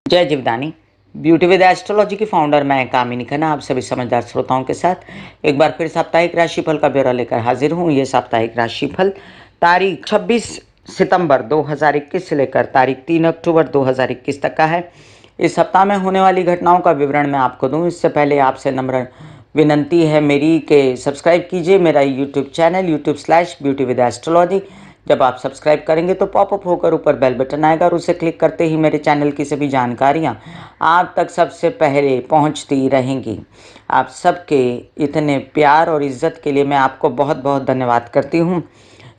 जय Jivdani. Beauty with astrology की founder मैं कामिनी खन्ना आप सभी समझदार श्रोताओं के साथ एक बार फिर साप्ताहिक राशिफल का ब्यौरा लेकर हाजिर हूँ। ये साप्ताहिक राशिफल तारीख 26 सितंबर 2021 से लेकर तारीख 3 अक्टूबर 2021 तक का है। इस सप्ताह में होने वाली घटनाओं का विवरण मैं आपको दूं, इससे पहले आपसे नम्र विनंती है मेरी कि सब्सक्राइब कीजिए मेरा यूट्यूब चैनल YouTube/ब्यूटी विद एस्ट्रोलॉजी। जब आप सब्सक्राइब करेंगे तो पॉपअप होकर ऊपर बेल बटन आएगा और उसे क्लिक करते ही मेरे चैनल की सभी जानकारियां आप तक सबसे पहले पहुंचती रहेंगी। आप सबके इतने प्यार और इज्जत के लिए मैं आपको बहुत बहुत धन्यवाद करती हूं।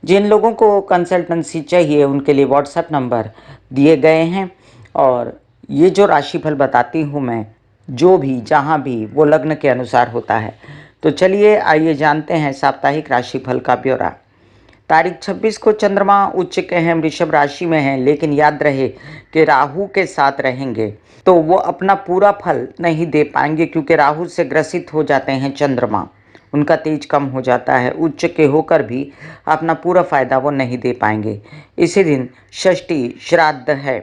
जिन लोगों को कंसल्टेंसी चाहिए उनके लिए व्हाट्सएप नंबर दिए गए हैं और ये जो राशिफल बताती हूँ मैं, जो भी जहाँ भी वो लग्न के अनुसार होता है। तो चलिए आइए जानते हैं साप्ताहिक राशिफल का ब्यौरा। तारीख 26 को चंद्रमा उच्च के हैं, वृषभ राशि में हैं, लेकिन याद रहे कि राहु के साथ रहेंगे तो वो अपना पूरा फल नहीं दे पाएंगे, क्योंकि राहु से ग्रसित हो जाते हैं चंद्रमा, उनका तेज कम हो जाता है। उच्च के होकर भी अपना पूरा फायदा वो नहीं दे पाएंगे। इसी दिन षष्ठी श्राद्ध है।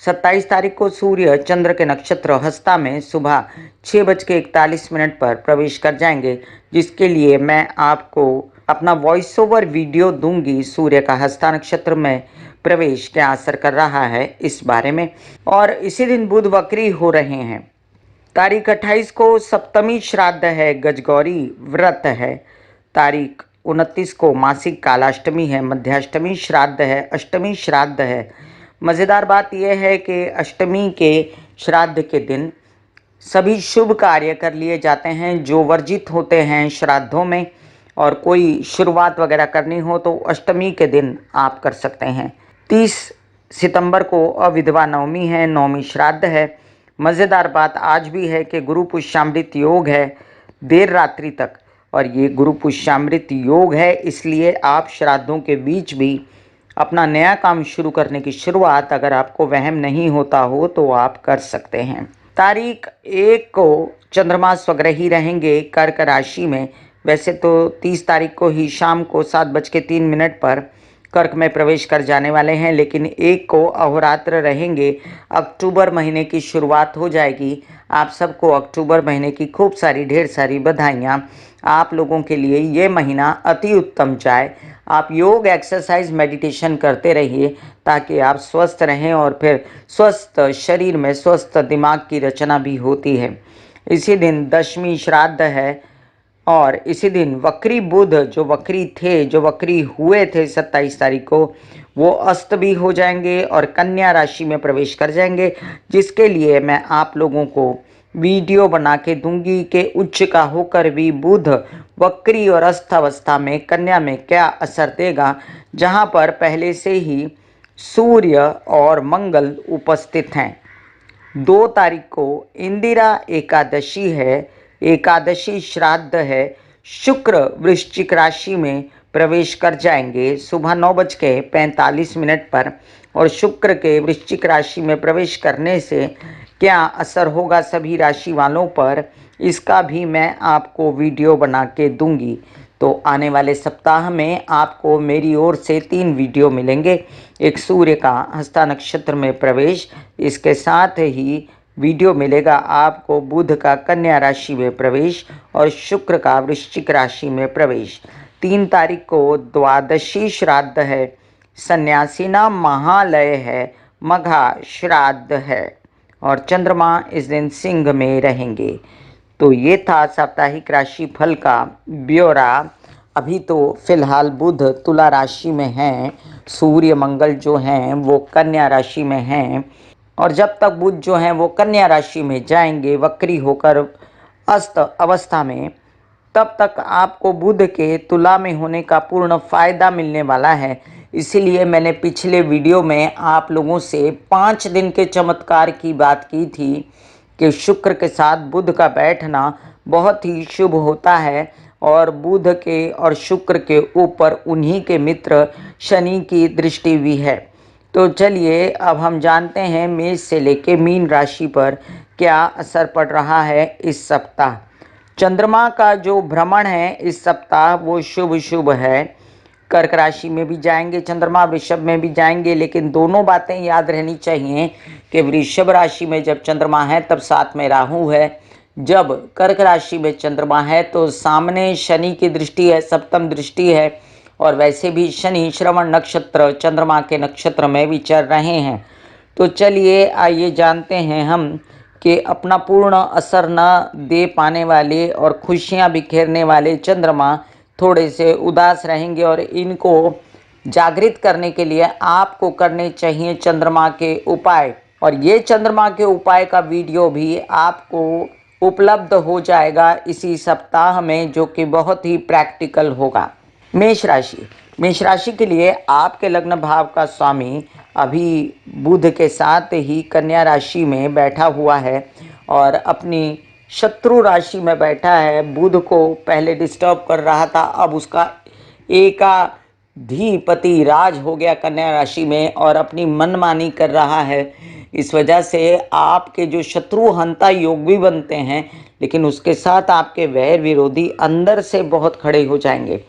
27 तारीख को सूर्य चंद्र के नक्षत्र हस्ता में सुबह 6:41 पर प्रवेश कर जाएंगे, जिसके लिए मैं आपको अपना वॉइस ओवर वीडियो दूंगी। सूर्य का हस्ता नक्षत्र में प्रवेश क्या असर कर रहा है इस बारे में। और इसी दिन बुध वक्री हो रहे हैं। तारीख 28 को सप्तमी श्राद्ध है, गजगौरी व्रत है। तारीख 29 को मासिक कालाष्टमी है, मध्याष्टमी श्राद्ध है, अष्टमी श्राद्ध है। मज़ेदार बात यह है कि अष्टमी के श्राद्ध के दिन सभी शुभ कार्य कर लिए जाते हैं जो वर्जित होते हैं श्राद्धों में, और कोई शुरुआत वगैरह करनी हो तो अष्टमी के दिन आप कर सकते हैं। 30 सितंबर को अविधवा नवमी है, नवमी श्राद्ध है। मज़ेदार बात आज भी है कि गुरु पुष्यामृत योग है देर रात्रि तक, और ये गुरु पुष्यामृत योग है इसलिए आप श्राद्धों के बीच भी अपना नया काम शुरू करने की शुरुआत अगर आपको वहम नहीं होता हो तो आप कर सकते हैं। तारीख 1 को चंद्रमा स्वग्रही रहेंगे कर्क राशि में। वैसे तो 30 तारीख को ही शाम को 7:03 पर कर्क में प्रवेश कर जाने वाले हैं, लेकिन 1 को अहोरात्र रहेंगे। अक्टूबर महीने की शुरुआत हो जाएगी। आप सबको अक्टूबर महीने की खूब सारी ढेर सारी बधाइयाँ। आप लोगों के लिए ये महीना अति उत्तम जाए। आप योग एक्सरसाइज मेडिटेशन करते रहिए ताकि आप स्वस्थ रहें, और फिर स्वस्थ शरीर में स्वस्थ दिमाग की रचना भी होती है। इसी दिन दशमी श्राद्ध है, और इसी दिन वक्री बुध जो वक्री थे, जो वक्री हुए थे 27 तारीख को, वो अस्त भी हो जाएंगे और कन्या राशि में प्रवेश कर जाएंगे, जिसके लिए मैं आप लोगों को वीडियो बना के दूंगी कि उच्च का होकर भी बुध वक्री और अस्त अवस्था में कन्या में क्या असर देगा, जहां पर पहले से ही सूर्य और मंगल उपस्थित हैं। 2 तारीख को इंदिरा एकादशी है, एकादशी श्राद्ध है। शुक्र वृश्चिक राशि में प्रवेश कर जाएंगे सुबह 9:45 पर, और शुक्र के वृश्चिक राशि में प्रवेश करने से क्या असर होगा सभी राशि वालों पर, इसका भी मैं आपको वीडियो बना के दूंगी। तो आने वाले सप्ताह में आपको मेरी ओर से 3 वीडियो मिलेंगे। एक सूर्य का हस्ता नक्षत्र में प्रवेश, इसके साथ ही वीडियो मिलेगा आपको बुध का कन्या राशि में प्रवेश और शुक्र का वृश्चिक राशि में प्रवेश। 3 तारीख को द्वादशी श्राद्ध है, सन्यासीना महालय है, मघा श्राद्ध है, और चंद्रमा इस दिन सिंह में रहेंगे। तो ये था साप्ताहिक राशि फल का ब्यौरा। अभी तो फिलहाल बुध तुला राशि में हैं, सूर्य मंगल जो हैं वो कन्या राशि में हैं, और जब तक बुध जो हैं वो कन्या राशि में जाएंगे वक्री होकर अस्त अवस्था में, तब तक आपको बुध के तुला में होने का पूर्ण फायदा मिलने वाला है। इसीलिए मैंने पिछले वीडियो में आप लोगों से 5 दिन के चमत्कार की बात की थी कि शुक्र के साथ बुध का बैठना बहुत ही शुभ होता है, और बुध के और शुक्र के ऊपर उन्हीं के मित्र शनि की दृष्टि भी है। तो चलिए अब हम जानते हैं मेष से लेके मीन राशि पर क्या असर पड़ रहा है इस सप्ताह। चंद्रमा का जो भ्रमण है इस सप्ताह वो शुभ शुभ है। कर्क राशि में भी जाएंगे चंद्रमा, वृषभ में भी जाएंगे, लेकिन दोनों बातें याद रहनी चाहिए कि वृषभ राशि में जब चंद्रमा है तब साथ में राहु है, जब कर्क राशि में चंद्रमा है तो सामने शनि की दृष्टि है, सप्तम दृष्टि है, और वैसे भी शनि श्रवण नक्षत्र चंद्रमा के नक्षत्र में विचर रहे हैं। तो चलिए आइए जानते हैं हम कि अपना पूर्ण असर न दे पाने वाले और खुशियां बिखेरने वाले चंद्रमा थोड़े से उदास रहेंगे, और इनको जागृत करने के लिए आपको करने चाहिए चंद्रमा के उपाय। और ये चंद्रमा के उपाय का वीडियो भी आपको उपलब्ध हो जाएगा इसी सप्ताह में, जो कि बहुत ही प्रैक्टिकल होगा। मेष राशि, मेष राशि के लिए आपके लग्न भाव का स्वामी अभी बुध के साथ ही कन्या राशि में बैठा हुआ है और अपनी शत्रु राशि में बैठा है। बुध को पहले डिस्टर्ब कर रहा था, अब उसका एकाधिपति राज हो गया कन्या राशि में और अपनी मनमानी कर रहा है। इस वजह से आपके जो शत्रु हंता योग भी बनते हैं, लेकिन उसके साथ आपके वैर विरोधी अंदर से बहुत खड़े हो जाएंगे।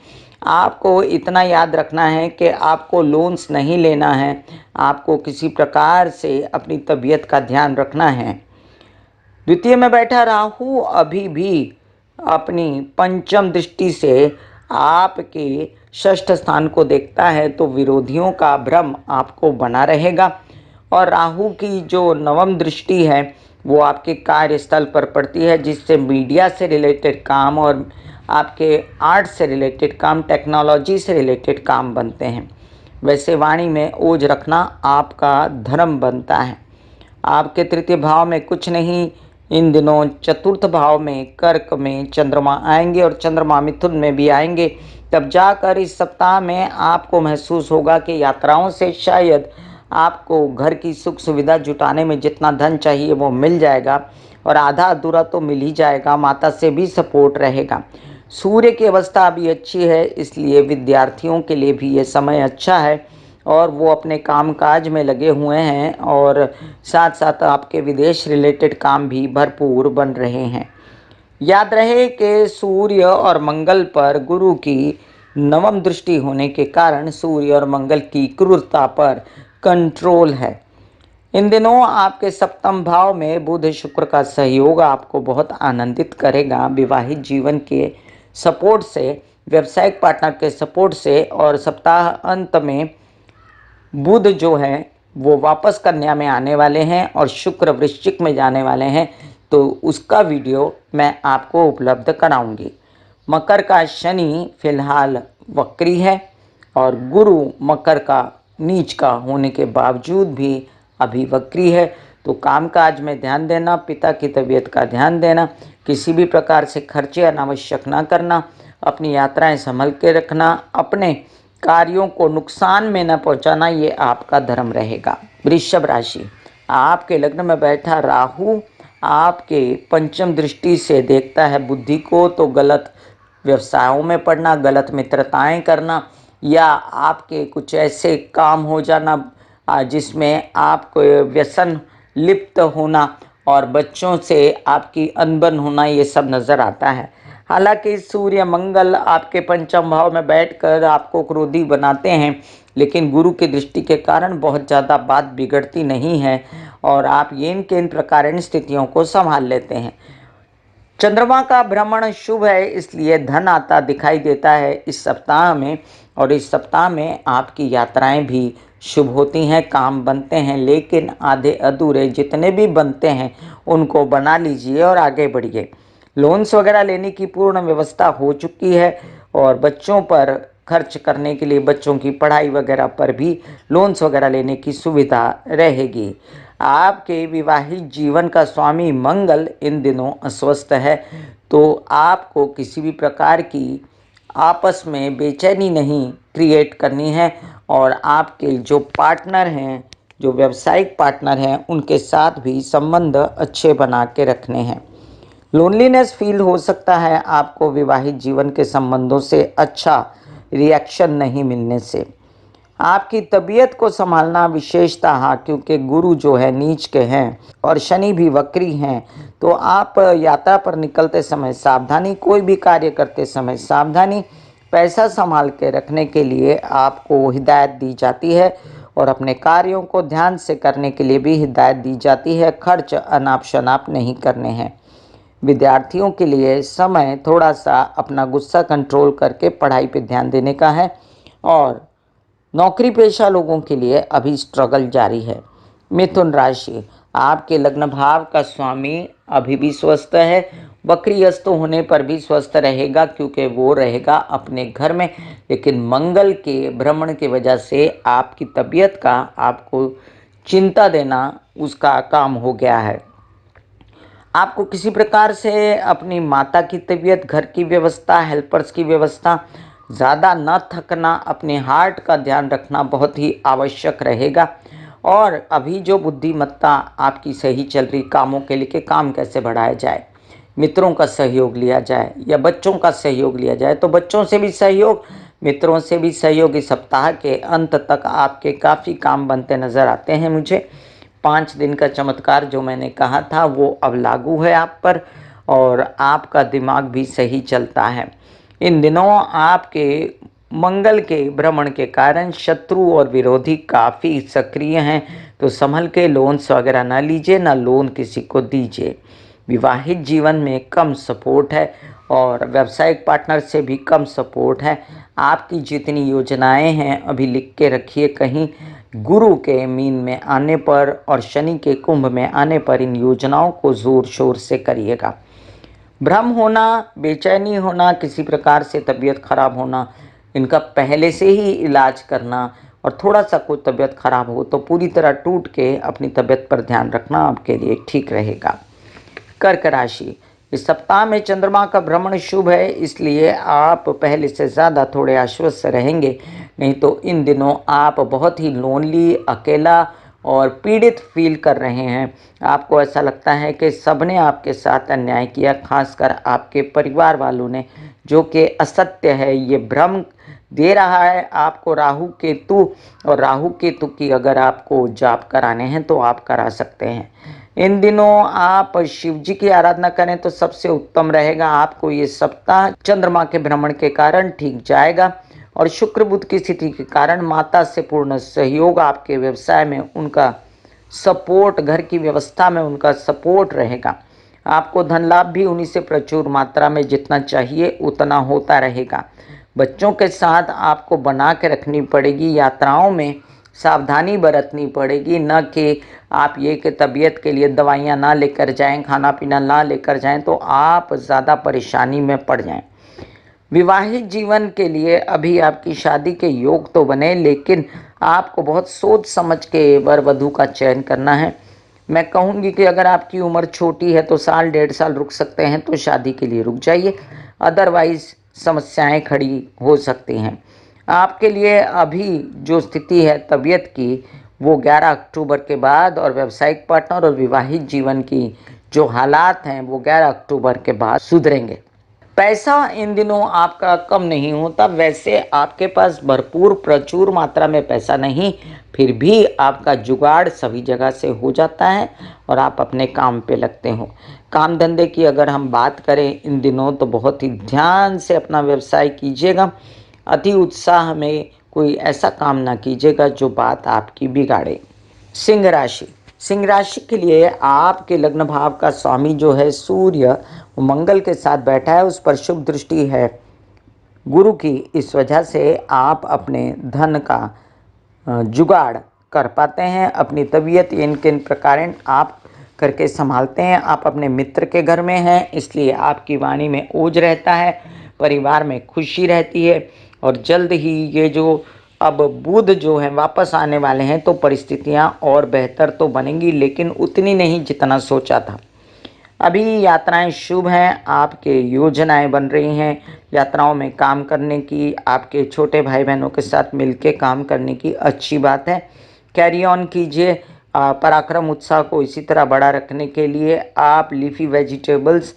आपको इतना याद रखना है कि आपको लोन्स नहीं लेना है, आपको किसी प्रकार से अपनी तबीयत का ध्यान रखना है। द्वितीय में बैठा राहु अभी भी अपनी पंचम दृष्टि से आपके षष्ठ स्थान को देखता है, तो विरोधियों का भ्रम आपको बना रहेगा। और राहु की जो नवम दृष्टि है वो आपके कार्यस्थल पर पड़ती है, जिससे मीडिया से रिलेटेड काम और आपके आर्ट से रिलेटेड काम, टेक्नोलॉजी से रिलेटेड काम बनते हैं। वैसे वाणी में ओज रखना आपका धर्म बनता है। आपके तृतीय भाव में कुछ नहीं, इन दिनों चतुर्थ भाव में कर्क में चंद्रमा आएंगे और चंद्रमा मिथुन में भी आएंगे। तब जाकर इस सप्ताह में आपको महसूस होगा कि यात्राओं से शायद आपको घर की सुख सुविधा जुटाने में जितना धन चाहिए वो मिल जाएगा, और आधा अधूरा तो मिल ही जाएगा। माता से भी सपोर्ट रहेगा। सूर्य की अवस्था अभी अच्छी है, इसलिए विद्यार्थियों के लिए भी ये समय अच्छा है और वो अपने कामकाज में लगे हुए हैं, और साथ साथ आपके विदेश रिलेटेड काम भी भरपूर बन रहे हैं। याद रहे कि सूर्य और मंगल पर गुरु की नवम दृष्टि होने के कारण सूर्य और मंगल की क्रूरता पर कंट्रोल है। इन दिनों आपके सप्तम भाव में बुध शुक्र का सहयोग आपको बहुत आनंदित करेगा। विवाहित जीवन के सपोर्ट से, व्यावसायिक पार्टनर के सपोर्ट से, और सप्ताह अंत में बुध जो है वो वापस कन्या में आने वाले हैं और शुक्र वृश्चिक में जाने वाले हैं, तो उसका वीडियो मैं आपको उपलब्ध कराऊंगी। मकर का शनि फिलहाल वक्री है और गुरु मकर का नीच का होने के बावजूद भी अभी वक्री है, तो कामकाज में ध्यान देना, पिता की तबीयत का ध्यान देना, किसी भी प्रकार से खर्चे अनावश्यक ना करना, अपनी यात्राएं संभल के रखना, अपने कार्यों को नुकसान में न पहुंचाना, ये आपका धर्म रहेगा। वृषभ राशि, आपके लग्न में बैठा राहु आपके पंचम दृष्टि से देखता है बुद्धि को, तो गलत व्यवसायों में पड़ना, गलत मित्रताएं करना, या आपके कुछ ऐसे काम हो जाना जिसमें आपको व्यसन लिप्त होना और बच्चों से आपकी अनबन होना, ये सब नज़र आता है। हालांकि सूर्य मंगल आपके पंचम भाव में बैठकर आपको क्रोधी बनाते हैं, लेकिन गुरु की दृष्टि के कारण बहुत ज़्यादा बात बिगड़ती नहीं है और आप येन केन प्रकार स्थितियों को संभाल लेते हैं। चंद्रमा का भ्रमण शुभ है, इसलिए धन आता दिखाई देता है इस सप्ताह में, और इस सप्ताह में आपकी यात्राएं भी शुभ होती हैं, काम बनते हैं, लेकिन आधे अधूरे जितने भी बनते हैं उनको बना लीजिए और आगे बढ़िए। लोन्स वगैरह लेने की पूर्ण व्यवस्था हो चुकी है और बच्चों पर खर्च करने के लिए, बच्चों की पढ़ाई वगैरह पर भी लोन्स वगैरह लेने की सुविधा रहेगी। आपके विवाहित जीवन का स्वामी मंगल इन दिनों अस्वस्थ है, तो आपको किसी भी प्रकार की आपस में बेचैनी नहीं क्रिएट करनी है, और आपके जो पार्टनर हैं, जो व्यावसायिक पार्टनर हैं, उनके साथ भी संबंध अच्छे बना के रखने हैं। लोनलीनेस फील हो सकता है आपको विवाहित जीवन के संबंधों से अच्छा रिएक्शन नहीं मिलने से। आपकी तबीयत को संभालना विशेषता, हाँ, क्योंकि गुरु जो है नीच के हैं और शनि भी वक्री हैं, तो आप यात्रा पर निकलते समय सावधानी, कोई भी कार्य करते समय सावधानी, पैसा संभाल के रखने के लिए आपको हिदायत दी जाती है और अपने कार्यों को ध्यान से करने के लिए भी हिदायत दी जाती है। खर्च अनाप शनाप नहीं करने हैं। विद्यार्थियों के लिए समय थोड़ा सा अपना गुस्सा कंट्रोल करके पढ़ाई पे ध्यान देने का है और नौकरी पेशा लोगों के लिए अभी स्ट्रगल जारी है। मिथुन राशि, आपके लग्न भाव का स्वामी अभी भी स्वस्थ है। वक्री अस्त होने पर भी स्वस्थ रहेगा क्योंकि वो रहेगा अपने घर में, लेकिन मंगल के भ्रमण की वजह से आपकी तबीयत का आपको चिंता देना उसका काम हो गया है। आपको किसी प्रकार से अपनी माता की तबीयत, घर की व्यवस्था, हेल्पर्स की व्यवस्था, ज़्यादा न थकना, अपने हार्ट का ध्यान रखना बहुत ही आवश्यक रहेगा। और अभी जो बुद्धिमत्ता आपकी सही चल रही कामों के लिए कि काम कैसे बढ़ाया जाए, मित्रों का सहयोग लिया जाए या बच्चों का सहयोग लिया जाए, तो बच्चों से भी सहयोग, मित्रों से भी सहयोग इस सप्ताह के अंत तक आपके काफ़ी काम बनते नज़र आते हैं मुझे। 5 दिन का चमत्कार जो मैंने कहा था वो अब लागू है आप पर और आपका दिमाग भी सही चलता है। इन दिनों आपके मंगल के भ्रमण के कारण शत्रु और विरोधी काफ़ी सक्रिय हैं, तो संभल के लोन्स वगैरह ना लीजिए, ना लोन किसी को दीजिए। विवाहित जीवन में कम सपोर्ट है और व्यावसायिक पार्टनर से भी कम सपोर्ट है। आपकी जितनी योजनाएं हैं अभी लिख के रखिए कहीं। गुरु के मीन में आने पर और शनि के कुंभ में आने पर इन योजनाओं को ज़ोर शोर से करिएगा। भ्रम होना, बेचैनी होना, किसी प्रकार से तबीयत खराब होना, इनका पहले से ही इलाज करना और थोड़ा सा कोई तबीयत खराब हो तो पूरी तरह टूट के अपनी तबीयत पर ध्यान रखना आपके लिए ठीक रहेगा। कर्क राशि, इस सप्ताह में चंद्रमा का भ्रमण शुभ है, इसलिए आप पहले से ज़्यादा थोड़े आश्वस्त रहेंगे। नहीं तो इन दिनों आप बहुत ही लोनली, अकेला और पीड़ित फील कर रहे हैं। आपको ऐसा लगता है कि सबने आपके साथ अन्याय किया, खासकर आपके परिवार वालों ने, जो कि असत्य है। ये भ्रम दे रहा है आपको राहु केतु, और राहु केतु की अगर आपको जाप कराने हैं तो आप करा सकते हैं। इन दिनों आप शिव जी की आराधना करें तो सबसे उत्तम रहेगा। आपको ये सप्ताह चंद्रमा के भ्रमण के कारण ठीक जाएगा और शुक्र बुध की स्थिति के कारण माता से पूर्ण सहयोग, आपके व्यवसाय में उनका सपोर्ट, घर की व्यवस्था में उनका सपोर्ट रहेगा। आपको धन लाभ भी उन्हीं से प्रचुर मात्रा में जितना चाहिए उतना होता रहेगा। बच्चों के साथ आपको बना के रखनी पड़ेगी, यात्राओं में सावधानी बरतनी पड़ेगी, न कि आप ये कि तबीयत के लिए दवाइयाँ ना लेकर जाएं, खाना पीना ना लेकर जाएं तो आप ज़्यादा परेशानी में पड़ जाएं। विवाहित जीवन के लिए अभी आपकी शादी के योग तो बने, लेकिन आपको बहुत सोच समझ के वर वधू का चयन करना है। मैं कहूँगी कि अगर आपकी उम्र छोटी है तो साल 1.5 साल रुक सकते हैं तो शादी के लिए रुक जाइए, अदरवाइज समस्याएं खड़ी हो सकती हैं। आपके लिए अभी जो स्थिति है तबीयत की वो 11 अक्टूबर के बाद, और व्यावसायिक पार्टनर और विवाहित जीवन की जो हालात हैं वो 11 अक्टूबर के बाद सुधरेंगे। पैसा इन दिनों आपका कम नहीं होता, वैसे आपके पास भरपूर प्रचुर मात्रा में पैसा नहीं, फिर भी आपका जुगाड़ सभी जगह से हो जाता है और आप अपने काम पे लगते हो। काम धंधे की अगर हम बात करें इन दिनों तो बहुत ही ध्यान से अपना व्यवसाय कीजिएगा। अति उत्साह में कोई ऐसा काम ना कीजिएगा जो बात आपकी बिगाड़े। सिंह राशि, सिंह राशि के लिए आपके लग्न भाव का स्वामी जो है सूर्य, मंगल के साथ बैठा है, उस पर शुभ दृष्टि है गुरु की। इस वजह से आप अपने धन का जुगाड़ कर पाते हैं। अपनी तबीयत इन किन प्रकार आप करके संभालते हैं। आप अपने मित्र के घर में हैं, इसलिए आपकी वाणी में ओज रहता है, परिवार में खुशी रहती है और जल्द ही ये जो अब बुध जो है वापस आने वाले हैं तो परिस्थितियां और बेहतर तो बनेंगी, लेकिन उतनी नहीं जितना सोचा था। अभी यात्राएं शुभ हैं, आपके योजनाएं बन रही हैं यात्राओं में काम करने की, आपके छोटे भाई बहनों के साथ मिलके काम करने की अच्छी बात है। कैरी ऑन कीजिए। पराक्रम उत्साह को इसी तरह बड़ा रखने के लिए आप लीफी वेजिटेबल्स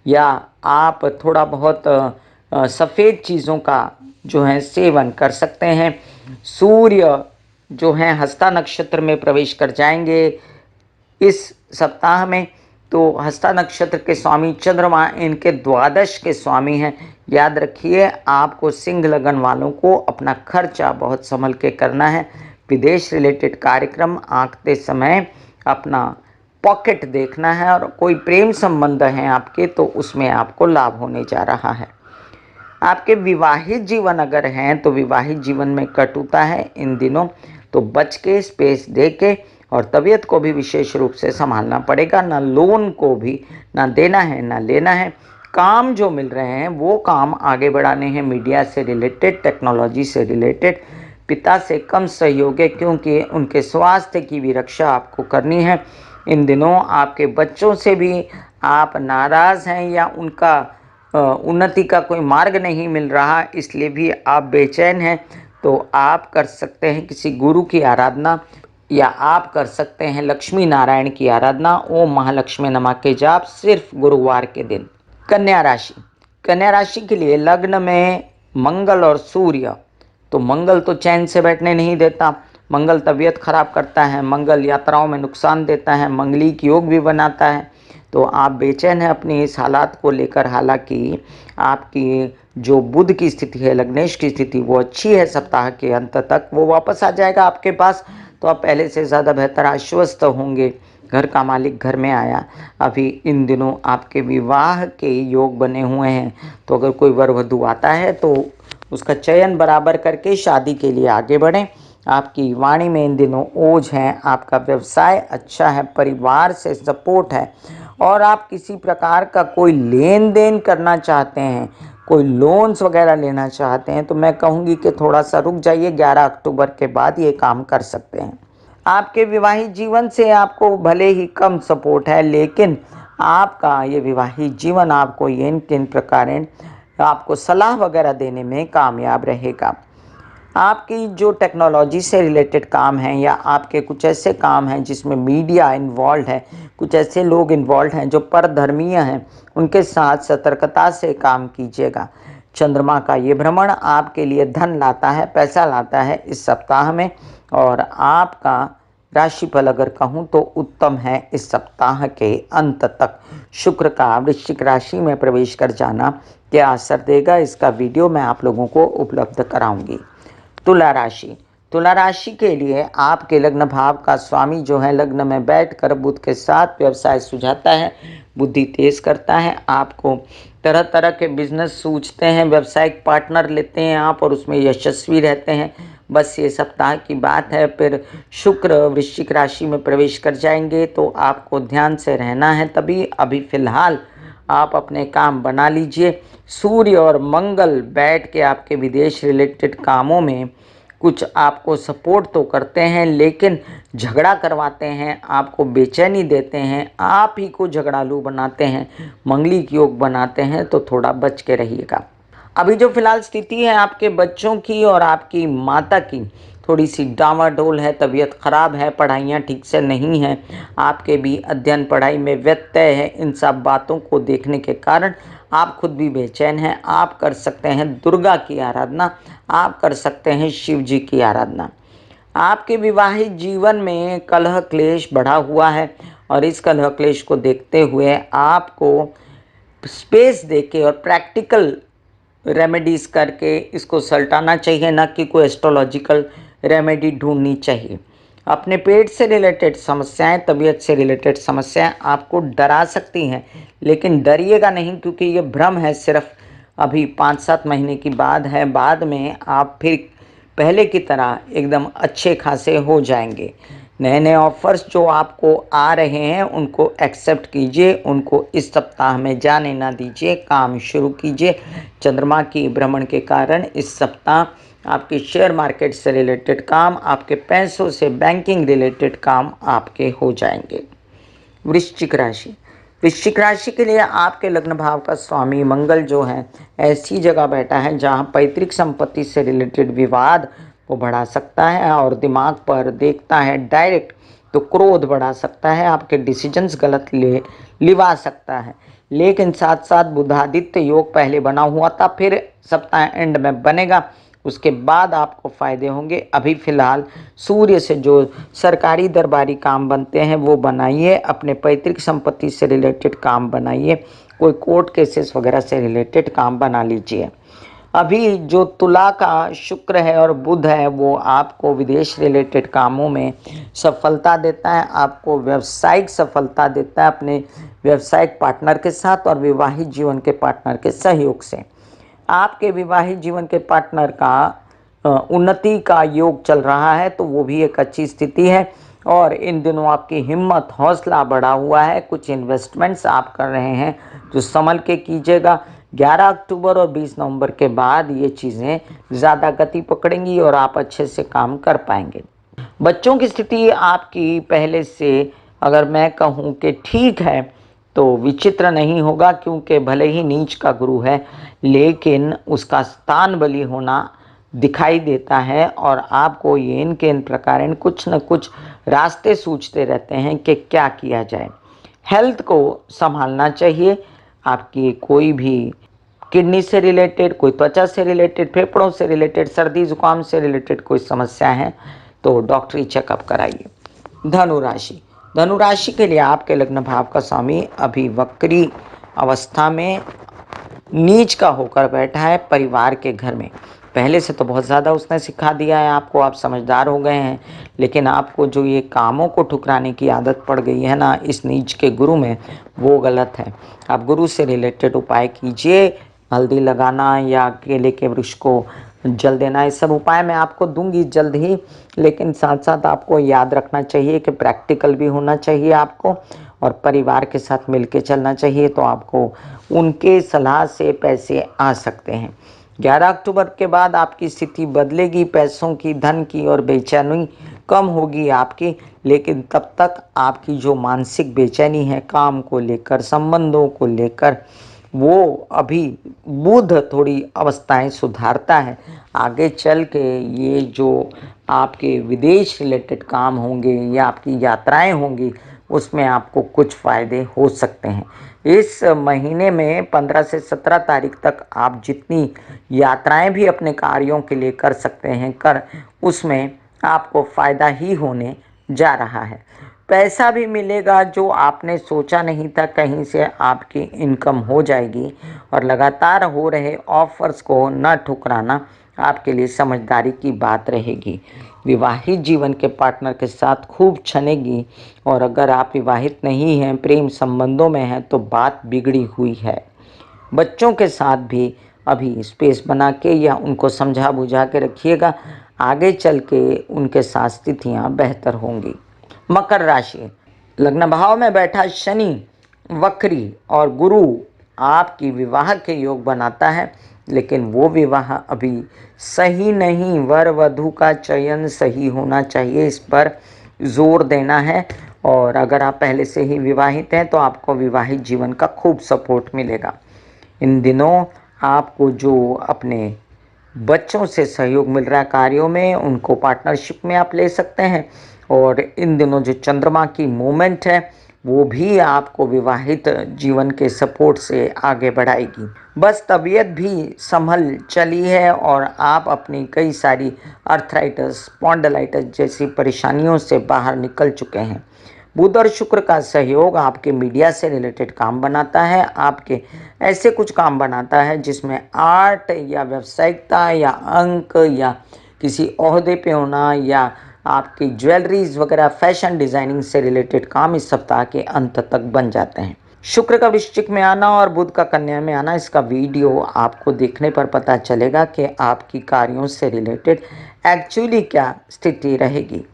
या आप थोड़ा बहुत सफ़ेद चीज़ों का जो है सेवन कर सकते हैं। सूर्य जो है हस्ता नक्षत्र में प्रवेश कर जाएंगे इस सप्ताह में, तो हस्ता नक्षत्र के स्वामी चंद्रमा इनके द्वादश के स्वामी हैं। याद रखिए, आपको सिंह लगन वालों को अपना खर्चा बहुत संभल के करना है। विदेश रिलेटेड कार्यक्रम आंकते समय अपना पॉकेट देखना है, और कोई प्रेम संबंध है आपके तो उसमें आपको लाभ होने जा रहा है। आपके विवाहित जीवन अगर हैं तो विवाहित जीवन में कटुता है इन दिनों, तो बच के स्पेस दे के और तबीयत को भी विशेष रूप से संभालना पड़ेगा। ना लोन को भी ना देना है ना लेना है। काम जो मिल रहे हैं वो काम आगे बढ़ाने हैं, मीडिया से रिलेटेड, टेक्नोलॉजी से रिलेटेड। पिता से कम सहयोग है क्योंकि उनके स्वास्थ्य की भी रक्षा आपको करनी है। इन दिनों आपके बच्चों से भी आप नाराज़ हैं या उनका उन्नति का कोई मार्ग नहीं मिल रहा, इसलिए भी आप बेचैन हैं। तो आप कर सकते हैं किसी गुरु की आराधना, या आप कर सकते हैं लक्ष्मी नारायण की आराधना। ओम महालक्ष्मी नमः के जाप सिर्फ गुरुवार के दिन। कन्या राशि, कन्या राशि के लिए लग्न में मंगल और सूर्य। तो मंगल तो चैन से बैठने नहीं देता, मंगल तबीयत खराब करता है, मंगल यात्राओं में नुकसान देता है, मंगलिक योग भी बनाता है। तो आप बेचैन हैं अपनी इस हालात को लेकर। हालांकि आपकी जो बुध की स्थिति है, लग्नेश की स्थिति, वो अच्छी है। सप्ताह के अंत तक वो वापस आ जाएगा आपके पास, तो आप पहले से ज़्यादा बेहतर आश्वस्त होंगे। घर का मालिक घर में आया। अभी इन दिनों आपके विवाह के योग बने हुए हैं, तो अगर कोई वर वधू आता है तो उसका चयन बराबर करके शादी के लिए आगे बढ़ें। आपकी वाणी में इन दिनों ओज है। आपका व्यवसाय अच्छा है, परिवार से सपोर्ट है, और आप किसी प्रकार का कोई लेन देन करना चाहते हैं, कोई लोन्स वगैरह लेना चाहते हैं, तो मैं कहूँगी कि थोड़ा सा रुक जाइए। 11 अक्टूबर के बाद ये काम कर सकते हैं। आपके विवाहित जीवन से आपको भले ही कम सपोर्ट है, लेकिन आपका ये विवाहित जीवन आपको इन किन प्रकार आपको सलाह वगैरह देने में कामयाब रहेगा। आपकी जो टेक्नोलॉजी से रिलेटेड काम हैं, या आपके कुछ ऐसे काम हैं जिसमें मीडिया इन्वॉल्व है, कुछ ऐसे लोग इन्वॉल्व हैं जो परधर्मीय हैं, उनके साथ सतर्कता से काम कीजिएगा। चंद्रमा का ये भ्रमण आपके लिए धन लाता है, पैसा लाता है इस सप्ताह में, और आपका राशिफल अगर कहूँ तो उत्तम है। इस सप्ताह के अंत तक शुक्र का वृश्चिक राशि में प्रवेश कर जाना क्या असर देगा, इसका वीडियो मैं आप लोगों को उपलब्ध कराऊंगी। तुला राशि, तुला राशि के लिए आपके लग्न भाव का स्वामी जो है लग्न में बैठकर बुध के साथ व्यवसाय सुझाता है, बुद्धि तेज करता है। आपको तरह तरह के बिजनेस सूझते हैं, व्यावसायिक पार्टनर लेते हैं आप और उसमें यशस्वी रहते हैं। बस ये सप्ताह की बात है, फिर शुक्र वृश्चिक राशि में प्रवेश कर जाएंगे, तो आपको ध्यान से रहना है। तभी अभी फिलहाल आप अपने काम बना लीजिए। सूर्य और मंगल बैठ के आपके विदेश रिलेटेड कामों में कुछ आपको सपोर्ट तो करते हैं, लेकिन झगड़ा करवाते हैं, आपको बेचैनी देते हैं, आप ही को झगड़ालू बनाते हैं, मंगलिक योग बनाते हैं, तो थोड़ा बच के रहिएगा। अभी जो फिलहाल स्थिति है आपके बच्चों की और आपकी माता की, थोड़ी सी डामाडोल है, तबीयत खराब है, पढ़ाइयाँ ठीक से नहीं हैं, आपके भी अध्ययन पढ़ाई में व्यत्यय है। इन सब बातों को देखने के कारण आप खुद भी बेचैन हैं। आप कर सकते हैं दुर्गा की आराधना, आप कर सकते हैं शिव जी की आराधना। आपके विवाहित जीवन में कलह क्लेश बढ़ा हुआ है, और इस कलह क्लेश को देखते हुए आपको स्पेस देके और प्रैक्टिकल रेमेडीज़ करके इसको सल्टाना चाहिए, ना कि कोई एस्ट्रोलॉजिकल रेमेडी ढूंढनी चाहिए। अपने पेट से रिलेटेड समस्याएं, तबीयत से रिलेटेड समस्याएं आपको डरा सकती हैं, लेकिन डरिएगा नहीं, क्योंकि ये भ्रम है, सिर्फ अभी 5-7 महीने की बात है। बाद में आप फिर पहले की तरह एकदम अच्छे खासे हो जाएंगे। नए नए ऑफर्स जो आपको आ रहे हैं उनको एक्सेप्ट कीजिए, उनको इस सप्ताह में जाने ना दीजिए, काम शुरू कीजिए। चंद्रमा की भ्रमण के कारण इस सप्ताह आपके शेयर मार्केट से रिलेटेड काम, आपके पैसों से बैंकिंग रिलेटेड काम आपके हो जाएंगे। वृश्चिक राशि, वृश्चिक राशि के लिए आपके लग्न भाव का स्वामी मंगल जो है ऐसी जगह बैठा है जहां पैतृक संपत्ति से रिलेटेड विवाद वो बढ़ा सकता है, और दिमाग पर देखता है डायरेक्ट तो क्रोध बढ़ा सकता है, आपके डिसीजंस गलत लिवा सकता है। लेकिन साथ साथ बुधादित्य योग पहले बना हुआ था, फिर सप्ताह एंड में बनेगा, उसके बाद आपको फ़ायदे होंगे। अभी फ़िलहाल सूर्य से जो सरकारी दरबारी काम बनते हैं वो बनाइए, अपने पैतृक संपत्ति से रिलेटेड काम बनाइए, कोई कोर्ट केसेस वगैरह से रिलेटेड काम बना लीजिए। अभी जो तुला का शुक्र है और बुध है वो आपको विदेश रिलेटेड कामों में सफलता देता है, आपको व्यावसायिक सफलता देता है अपने व्यावसायिक पार्टनर के साथ और विवाहित जीवन के पार्टनर के सहयोग से। आपके विवाहित जीवन के पार्टनर का उन्नति का योग चल रहा है तो वो भी एक अच्छी स्थिति है। और इन दिनों आपकी हिम्मत हौसला बढ़ा हुआ है, कुछ इन्वेस्टमेंट्स आप कर रहे हैं जो संभल के कीजिएगा। 11 अक्टूबर और 20 नवंबर के बाद ये चीज़ें ज़्यादा गति पकड़ेंगी और आप अच्छे से काम कर पाएंगे। बच्चों की स्थिति आपकी पहले से अगर मैं कहूँ कि ठीक है तो विचित्र नहीं होगा, क्योंकि भले ही नीच का गुरु है लेकिन उसका स्थान बली होना दिखाई देता है और आपको ये इन के इन प्रकार कुछ न कुछ रास्ते सूझते रहते हैं कि क्या किया जाए। हेल्थ को संभालना चाहिए। आपकी कोई भी किडनी से रिलेटेड, कोई त्वचा से रिलेटेड, फेफड़ों से रिलेटेड, सर्दी जुकाम से रिलेटेड कोई समस्या है तो डॉक्टरी चेकअप कराइए। धनु राशि, धनु राशि के लिए आपके लग्न भाव का स्वामी अभी वक्री अवस्था में नीच का होकर बैठा है परिवार के घर में। पहले से तो बहुत ज़्यादा उसने सिखा दिया है आपको, आप समझदार हो गए हैं, लेकिन आपको जो ये कामों को ठुकराने की आदत पड़ गई है ना इस नीच के गुरु में, वो गलत है। आप गुरु से रिलेटेड उपाय कीजिए, हल्दी लगाना या केले के वृक्ष को जल देना, ये सब उपाय मैं आपको दूंगी जल्द ही। लेकिन साथ साथ आपको याद रखना चाहिए कि प्रैक्टिकल भी होना चाहिए आपको और परिवार के साथ मिलके चलना चाहिए, तो आपको उनके सलाह से पैसे आ सकते हैं। 11 अक्टूबर के बाद आपकी स्थिति बदलेगी, पैसों की, धन की और बेचैनी कम होगी आपकी, लेकिन तब तक आपकी जो मानसिक बेचैनी है काम को लेकर, संबंधों को लेकर, वो अभी बुध थोड़ी अवस्थाएं सुधारता है। आगे चल के ये जो आपके विदेश रिलेटेड काम होंगे या आपकी यात्राएं होंगी उसमें आपको कुछ फ़ायदे हो सकते हैं। इस महीने में 15 से 17 तारीख तक आप जितनी यात्राएं भी अपने कार्यों के लिए कर सकते हैं उसमें आपको फ़ायदा ही होने जा रहा है। पैसा भी मिलेगा जो आपने सोचा नहीं था, कहीं से आपकी इनकम हो जाएगी और लगातार हो रहे ऑफर्स को न ठुकराना आपके लिए समझदारी की बात रहेगी। विवाहित जीवन के पार्टनर के साथ खूब छनेगी और अगर आप विवाहित नहीं हैं, प्रेम संबंधों में हैं तो बात बिगड़ी हुई है। बच्चों के साथ भी अभी स्पेस बना के या उनको समझा बुझा के रखिएगा, आगे चल के उनके साथ स्थितियाँ बेहतर होंगी। मकर राशि, लग्न भाव में बैठा शनि वक्री और गुरु आपकी विवाह के योग बनाता है, लेकिन वो विवाह अभी सही नहीं। वर वधू का चयन सही होना चाहिए, इस पर जोर देना है। और अगर आप पहले से ही विवाहित हैं तो आपको विवाहित जीवन का खूब सपोर्ट मिलेगा। इन दिनों आपको जो अपने बच्चों से सहयोग मिल रहा है कार्यों में, उनको पार्टनरशिप में आप ले सकते हैं। और इन दिनों जो चंद्रमा की मूवमेंट है वो भी आपको विवाहित जीवन के सपोर्ट से आगे बढ़ाएगी। बस तबीयत भी संभल चली है और आप अपनी कई सारी अर्थराइटिस, स्पॉन्डिलाइटिस जैसी परेशानियों से बाहर निकल चुके हैं। बुध और शुक्र का सहयोग आपके मीडिया से रिलेटेड काम बनाता है, आपके ऐसे कुछ काम बनाता है जिसमें आर्ट या व्यावसायिकता या अंक या किसी ओहदे पे होना या आपकी ज्वेलरीज वगैरह, फैशन डिज़ाइनिंग से रिलेटेड काम इस सप्ताह के अंत तक बन जाते हैं। शुक्र का वृश्चिक में आना और बुध का कन्या में आना, इसका वीडियो आपको देखने पर पता चलेगा कि आपकी कार्यों से रिलेटेड एक्चुअली क्या स्थिति रहेगी।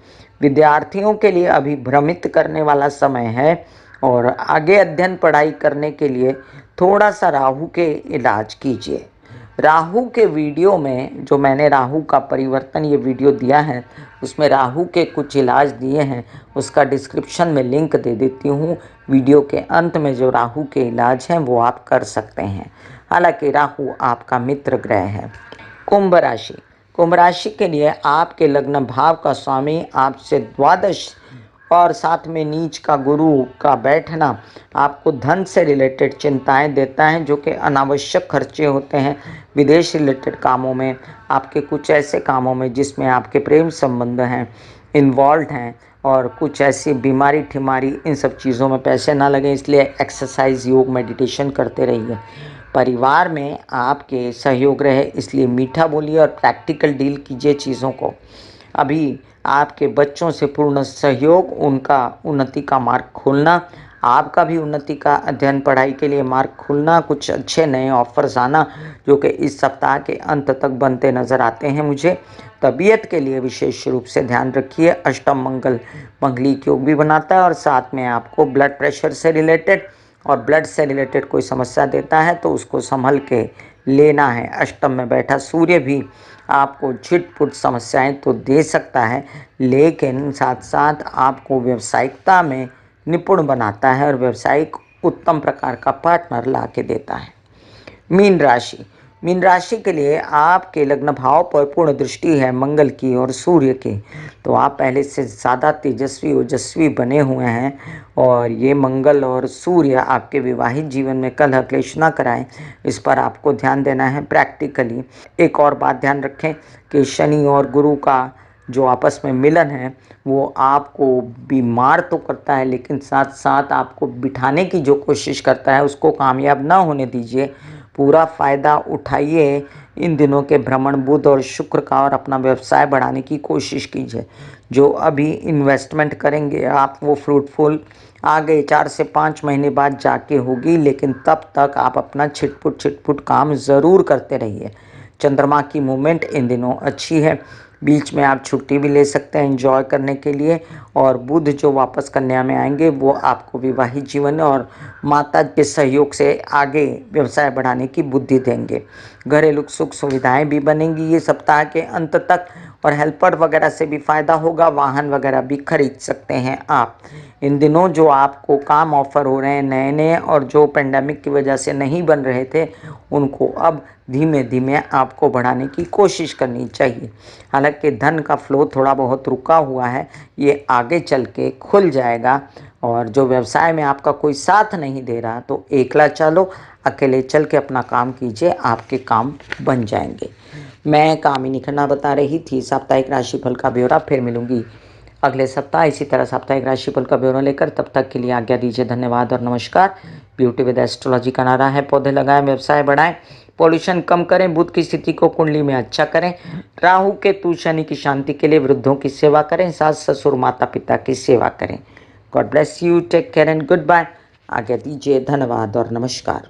विद्यार्थियों के लिए अभी भ्रमित करने वाला समय है और आगे अध्ययन पढ़ाई करने के लिए थोड़ा सा राहु के इलाज कीजिए। राहु के वीडियो में जो मैंने राहु का परिवर्तन ये वीडियो दिया है उसमें राहु के कुछ इलाज दिए हैं, उसका डिस्क्रिप्शन में लिंक दे देती हूँ। वीडियो के अंत में जो राहु के इलाज हैं वो आप कर सकते हैं। हालांकि राहु आपका मित्र ग्रह है। कुंभ राशि, कुंभ राशि के लिए आपके लग्न भाव का स्वामी आपसे द्वादश और साथ में नीच का गुरु का बैठना आपको धन से रिलेटेड चिंताएं देता है, जो कि अनावश्यक खर्चे होते हैं विदेश रिलेटेड कामों में, आपके कुछ ऐसे कामों में जिसमें आपके प्रेम संबंध हैं इन्वॉल्व हैं, और कुछ ऐसी बीमारी ठिमारी इन सब चीज़ों में पैसे ना लगें, इसलिए एक्सरसाइज योग मेडिटेशन करते रहिए। परिवार में आपके सहयोग रहे, इसलिए मीठा बोलिए और प्रैक्टिकल डील कीजिए चीज़ों को। अभी आपके बच्चों से पूर्ण सहयोग, उनका उन्नति का मार्ग खोलना, आपका भी उन्नति का अध्ययन पढ़ाई के लिए मार्ग खुलना, कुछ अच्छे नए ऑफर्स आना जो कि इस सप्ताह के अंत तक बनते नज़र आते हैं मुझे। तबीयत के लिए विशेष रूप से ध्यान रखिए, अष्टम मंगल मंगलिक योग भी बनाता है और साथ में आपको ब्लड प्रेशर से रिलेटेड और ब्लड से रिलेटेड कोई समस्या देता है तो उसको संभल के लेना है। अष्टम में बैठा सूर्य भी आपको छिटपुट समस्याएं तो दे सकता है, लेकिन साथ साथ आपको व्यावसायिकता में निपुण बनाता है और व्यावसायिक उत्तम प्रकार का पार्टनर ला के देता है। मीन राशि, मीन राशि के लिए आपके लग्न भाव पर पूर्ण दृष्टि है मंगल की और सूर्य की, तो आप पहले से ज़्यादा तेजस्वी ओजस्वी बने हुए हैं। और ये मंगल और सूर्य आपके विवाहित जीवन में कलह क्लेश ना कराएं, इस पर आपको ध्यान देना है प्रैक्टिकली। एक और बात ध्यान रखें कि शनि और गुरु का जो आपस में मिलन है वो आपको बीमार तो करता है, लेकिन साथ साथ आपको बिठाने की जो कोशिश करता है उसको कामयाब ना होने दीजिए। पूरा फ़ायदा उठाइए इन दिनों के भ्रमण बुध और शुक्र का और अपना व्यवसाय बढ़ाने की कोशिश कीजिए। जो अभी इन्वेस्टमेंट करेंगे आप वो फ्रूटफुल आगे 4 से 5 महीने बाद जाके होगी, लेकिन तब तक आप अपना छिटपुट काम ज़रूर करते रहिए। चंद्रमा की मूवमेंट इन दिनों अच्छी है, बीच में आप छुट्टी भी ले सकते हैं एंजॉय करने के लिए। और बुध जो वापस कन्या में आएंगे वो आपको विवाहित जीवन और माता के सहयोग से आगे व्यवसाय बढ़ाने की बुद्धि देंगे। घरेलू सुख सुविधाएं भी बनेंगी ये सप्ताह के अंत तक, और हेल्पर वगैरह से भी फायदा होगा, वाहन वगैरह भी खरीद सकते हैं आप। इन दिनों जो आपको काम ऑफर हो रहे हैं नए नए और जो पेंडेमिक की वजह से नहीं बन रहे थे, उनको अब धीमे धीमे आपको बढ़ाने की कोशिश करनी चाहिए। हालांकि धन का फ्लो थोड़ा बहुत रुका हुआ है, ये आगे चल के खुल जाएगा। और जो व्यवसाय में आपका कोई साथ नहीं दे रहा तो एकला चलो, अकेले चल के अपना काम कीजिए, आपके काम बन जाएंगे। मैं कामिनी खन्ना बता रही थी साप्ताहिक राशिफल का ब्यौरा। फिर मिलूंगी अगले सप्ताह इसी तरह साप्ताहिक राशिफल का ब्यौरा लेकर। तब तक के लिए आज्ञा दीजिए, धन्यवाद और नमस्कार। ब्यूटी विद एस्ट्रोलॉजी का नारा है पौधे लगाएं व्यवसाय बढ़ाएं, पॉल्यूशन कम करें, बुध की स्थिति को कुंडली में अच्छा करें, राहु केतु शनि की शांति के लिए वृद्धों की सेवा करें, सास ससुर माता पिता की सेवा करें। God bless you, take care and goodbye. आज्ञा दीजिए, धन्यवाद और नमस्कार।